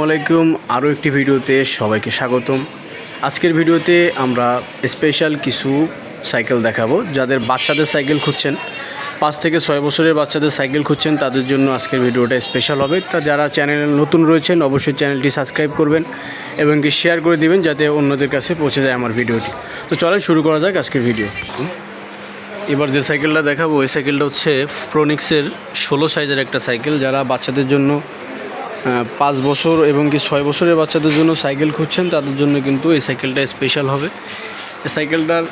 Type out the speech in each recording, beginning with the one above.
আলাইকুম। আরও একটি ভিডিওতে সবাইকে স্বাগতম। আজকের ভিডিওতে আমরা স্পেশাল কিছু সাইকেল দেখাবো। যাদের বাচ্চাদের সাইকেল খুঁজছেন, 5 থেকে 6 বছরের বাচ্চাদের সাইকেল খুঁজছেন, তাদের জন্য আজকের ভিডিওটা স্পেশাল হবে। তা যারা চ্যানেলে নতুন রয়েছেন অবশ্যই চ্যানেলটি সাবস্ক্রাইব করবেন এবং কি শেয়ার করে দিবেন যাতে অন্যদের কাছে পৌঁছে যায় আমার ভিডিওটি। তো চলেন শুরু করা যাক আজকের ভিডিও। এবার যে সাইকেলটা দেখাবো ওই সাইকেলটা হচ্ছে ফ্রোনিক্সের 16 সাইজের একটা সাইকেল। যারা বাচ্চাদের জন্য 5 বছর এবং কি 6 বছরের বাচ্চাদের জন্য সাইকেল খুঁজছেন তাদের জন্য কিন্তু এই সাইকেলটা স্পেশাল হবে। এই সাইকেলটার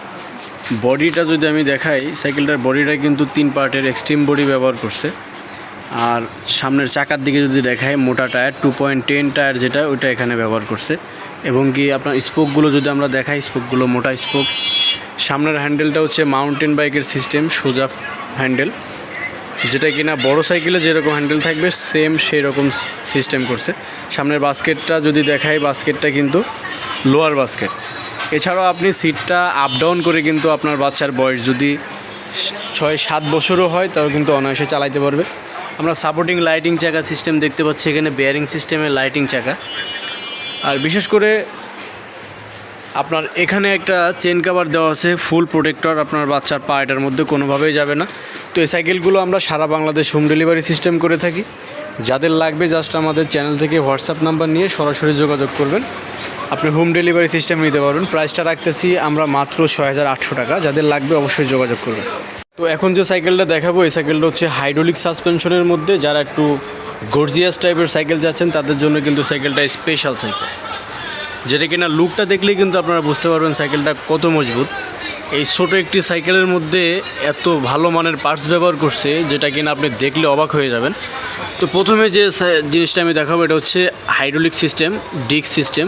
বডিটা যদি আমি দেখাই, সাইকেলটার বডিটা কিন্তু 3 পার্টের এক্সট্রিম বডি ব্যবহার করছে। আর সামনের চাকার দিকে যদি দেখাই, মোটা টায়ার 2.10 টায়ার যেটা ওইটা এখানে ব্যবহার করছে। এবং কি আপনার স্পোকগুলো যদি আমরা দেখাই, স্পোকগুলো মোটা স্পোক। সামনের হ্যান্ডেলটা হচ্ছে মাউন্টেন বাইকের সিস্টেম, সোজা হ্যান্ডেল, যেটা কিনা বড় সাইকেলে যেরকম হ্যান্ডেল থাকবে সেম সেই রকম সিস্টেম করছে। সামনের বাস্কেটটা যদি দেখাই, বাস্কেটটা কিন্তু লোয়ার বাস্কেট। এছাড়াও আপনি সিটটা আপ ডাউন করে কিন্তু আপনার বাচ্চার বয়স যদি 6-7 বছরও হয় তাও কিন্তু অনায়াসে চালাইতে পারবে। আমরা সাপোর্টিং লাইটিং চাকা সিস্টেম দেখতে পাচ্ছি এখানে, বেয়ারিং সিস্টেমের লাইটিং চাকা। আর বিশেষ করে আপনার এখানে একটা চেন কভার দেওয়া আছে, ফুল প্রোটেক্টর। আপনার বাচ্চার পা এটার মধ্যে কোনোভাবেই যাবে না। তো এই সাইকেলগুলো আমরা সারা বাংলাদেশ হোম ডেলিভারি সিস্টেম করে থাকি। যাদের লাগবে জাস্ট আমাদের চ্যানেল থেকে হোয়াটসঅ্যাপ নাম্বার নিয়ে সরাসরি যোগাযোগ করবেন, আপনি হোম ডেলিভারি সিস্টেম নিতে পারবেন। প্রাইসটা রাখতেছি আমরা মাত্র 6,800 টাকা। যাদের লাগবে অবশ্যই যোগাযোগ করবেন। তো এখন যে সাইকেলটা দেখাবো এই সাইকেলটা হচ্ছে হাইড্রোলিক সাসপেনশনের মধ্যে। যারা একটু গর্জিয়াস টাইপের সাইকেল যাচ্ছেন তাদের জন্য কিন্তু সাইকেলটা স্পেশাল সাইকেল, যেটা কিনা লুকটা দেখলেই কিন্তু আপনারা বুঝতে পারবেন সাইকেলটা কত মজবুত। এই ছোট একটি সাইকেলের মধ্যে এত ভালো মানের পার্টস ব্যবহার করছে যেটা কিনা আপনি দেখলে অবাক হয়ে যাবেন। তো প্রথমে যে জিনিসটা আমি দেখাবো এটা হচ্ছে হাইড্রোলিক সিস্টেম, ডিস্ক সিস্টেম।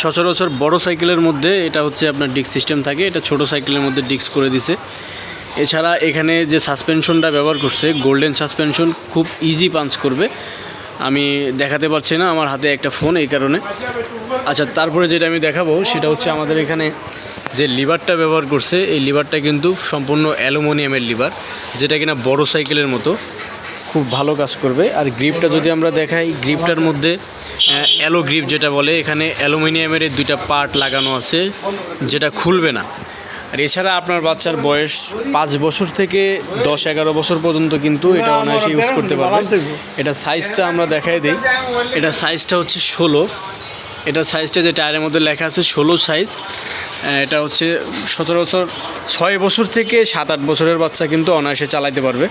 সচরাচর বড় সাইকেলের মধ্যে এটা হচ্ছে আপনার ডিস্ক সিস্টেম থাকে, এটা ছোট সাইকেলের মধ্যে ডিস্ক করে দিছে। এছাড়া এখানে যে সাসপেনশনটা ব্যবহার করছে গোল্ডেন সাসপেনশন, খুব ইজি পাঞ্চ করবে। আমি দেখাতে পারছি না, আমার হাতে একটা ফোন, এই কারণে। আচ্ছা, তারপরে যেটা আমি দেখাবো সেটা হচ্ছে আমাদের এখানে যে লিভারটা ব্যবহার করছে এই লিভারটা কিন্তু সম্পূর্ণ অ্যালুমিনিয়ামের লিভার, যেটা কিনা বড় সাইকেলের মতো খুব ভালো কাজ করবে। আর গ্রিপটা যদি আমরা দেখাই, গ্রিপটার মধ্যে অ্যালো গ্রিপ যেটা বলে, এখানে অ্যালুমিনিয়ামের 2টা পার্ট লাগানো আছে যেটা খুলবে না। আর এছাড়া আপনার বাচ্চার বয়স 5 বছর থেকে 10-11 বছর পর্যন্ত কিন্তু এটা অনায়াসে ইউজ করতে পারবেন। এটা সাইজটা আমরা দেখাই দিই, এটা সাইজটা হচ্ছে 16। এটা সাইজটা যে টায়ারের মধ্যে লেখা আছে 16 সাইজ। এটা হচ্ছে সচরাচর 6 বছর থেকে 7-8 বছরের বাচ্চা কিন্তু অনায়াসে চালাতে পারবে।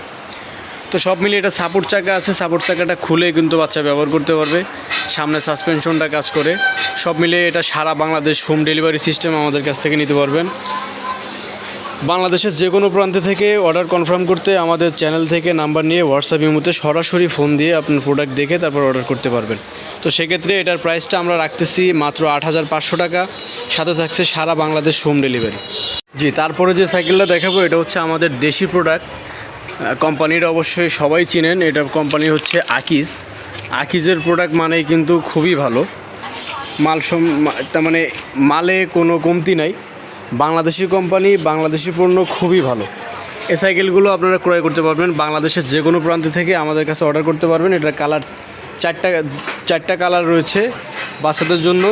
তো সব মিলিয়ে এটা সাপোর্ট চাকা আছে, সাপোর্ট চাকাটা খুলে কিন্তু বাচ্চা ব্যবহার করতে পারবে। সামনে সাসপেনশনটা কাজ করে। সব মিলিয়ে এটা সারা বাংলাদেশ হোম ডেলিভারি সিস্টেম আমাদের কাছ থেকে নিতে পারবেন। বাংলাদেশের যে কোনো প্রান্তে থেকে অর্ডার কনফার্ম করতে আমাদের চ্যানেল থেকে নাম্বার নিয়ে হোয়াটসঅ্যাপ ইমোতে সরাসরি ফোন দিয়ে আপনার প্রোডাক্ট দেখে তারপর অর্ডার করতে পারবেন। তো সেক্ষেত্রে এটার প্রাইসটা আমরা রাখতেছি মাত্র 8,500 টাকা, সাথে থাকছে সারা বাংলাদেশ হোম ডেলিভারি। জি, তারপরে যে সাইকেলটা দেখাবো এটা হচ্ছে আমাদের দেশি প্রোডাক্ট। কোম্পানিটা অবশ্যই সবাই চিনেন, এটার কোম্পানি হচ্ছে আকিজ। আকিজের প্রোডাক্ট মানেই কিন্তু খুবই ভালো তার মানে মালে কোনো কমতি নাই। বাংলাদেশি কোম্পানি, বাংলাদেশি পণ্য খুবই ভালো। এই সাইকেলগুলো আপনারা ক্রয় করতে পারবেন বাংলাদেশের যে কোনো প্রান্ত থেকে আমাদের কাছে অর্ডার করতে পারবেন। এটার কালার 4টা কালার রয়েছে বাচ্চাদের জন্য।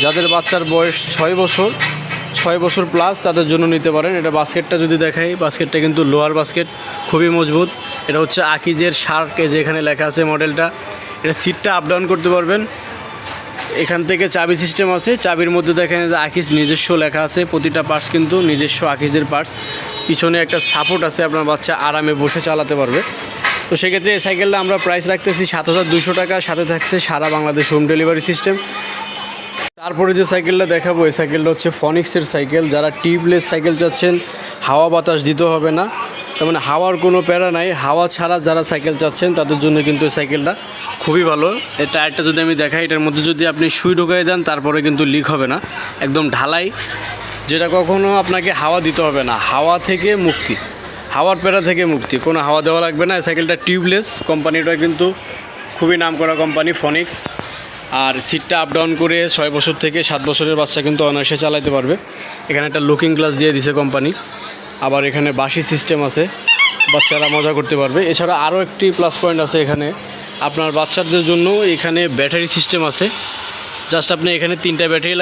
যাদের বাচ্চার বয়স 6 বছর প্লাস তাদের জন্য নিতে পারেন। এটা বাস্কেটটা যদি দেখাই, বাস্কেটটা কিন্তু লোহার বাস্কেট, খুবই মজবুত। এটা হচ্ছে আকিজের শার্ক, এই যে এখানে লেখা আছে মডেলটা। এটা সিটটা আপ ডাউন করতে পারবেন। এখান থেকে চাবি সিস্টেম আছে, চাবির মধ্যে দেখেন যে আকিজ নিজস্ব লেখা আছে। প্রতিটা পার্টস কিন্তু নিজস্ব আকিজের পার্টস। পিছনে একটা সাপোর্ট আছে, আপনার বাচ্চা আরামে বসে চালাতে পারবে। তো সেক্ষেত্রে এই সাইকেলটা আমরা প্রাইস রাখতেছি 7,200 টাকা, সাথে থাকছে সারা বাংলাদেশ হোম ডেলিভারি সিস্টেম। তারপরে যে সাইকেলটা দেখাবো এই সাইকেলটা হচ্ছে ফনিক্সের সাইকেল। যারা টিউবলেস সাইকেল চাচ্ছেন, হাওয়া বাতাস দিতে হবে না, তার মানে হাওয়ার কোনো প্যারা নাই, হাওয়া ছাড়া যারা সাইকেল চাচ্ছেন তাদের জন্য কিন্তু এই সাইকেলটা খুবই ভালো। এই টায়ারটা যদি আমি দেখাই, এটার মধ্যে যদি আপনি সুই ঢুকাই দেন তারপরে কিন্তু লিক হবে না, একদম ঢালাই, যেটা কখনো আপনাকে হাওয়া দিতে হবে না। হাওয়া থেকে মুক্তি, হাওয়ার প্যারা থেকে মুক্তি, কোনো হাওয়া দেওয়া লাগবে না। এই সাইকেলটা টিউবলেস, কোম্পানিটা কিন্তু খুবই নামকরা কোম্পানি ফনিক্স। আর সিটটা আপ ডাউন করে 6 বছর থেকে 7 বছরের বাচ্চা কিন্তু অনায়াসে চালাতে পারবে। এখানে একটা লুকিং গ্লাস দিয়ে দিছে কোম্পানি। আবার এখানে বাঁশি সিস্টেম আছে, বাচ্চারা মজা করতে পারবে। এছাড়া আরও একটি প্লাস পয়েন্ট আছে, এখানে আপনার বাচ্চাদের জন্য এখানে ব্যাটারি সিস্টেম আছে। জাস্ট আপনি এখানে 3টা ব্যাটারি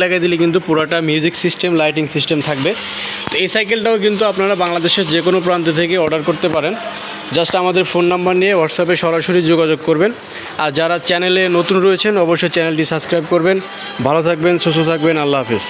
লাগাই দিলেই কিন্তু পুরোটা মিউজিক সিস্টেম, লাইটিং সিস্টেম থাকবে। তো এই সাইকেলটাও কিন্তু আপনারা বাংলাদেশের যে কোনো প্রান্ত থেকে অর্ডার করতে পারেন। জাস্ট আমাদের ফোন নাম্বার নিয়ে হোয়াটসঅ্যাপে সরাসরি যোগাযোগ করবেন। আর যারা চ্যানেলে নতুন রয়েছেন অবশ্যই চ্যানেলটি সাবস্ক্রাইব করবেন। ভালো থাকবেন, সুস্থ থাকবেন, আল্লাহ হাফেজ।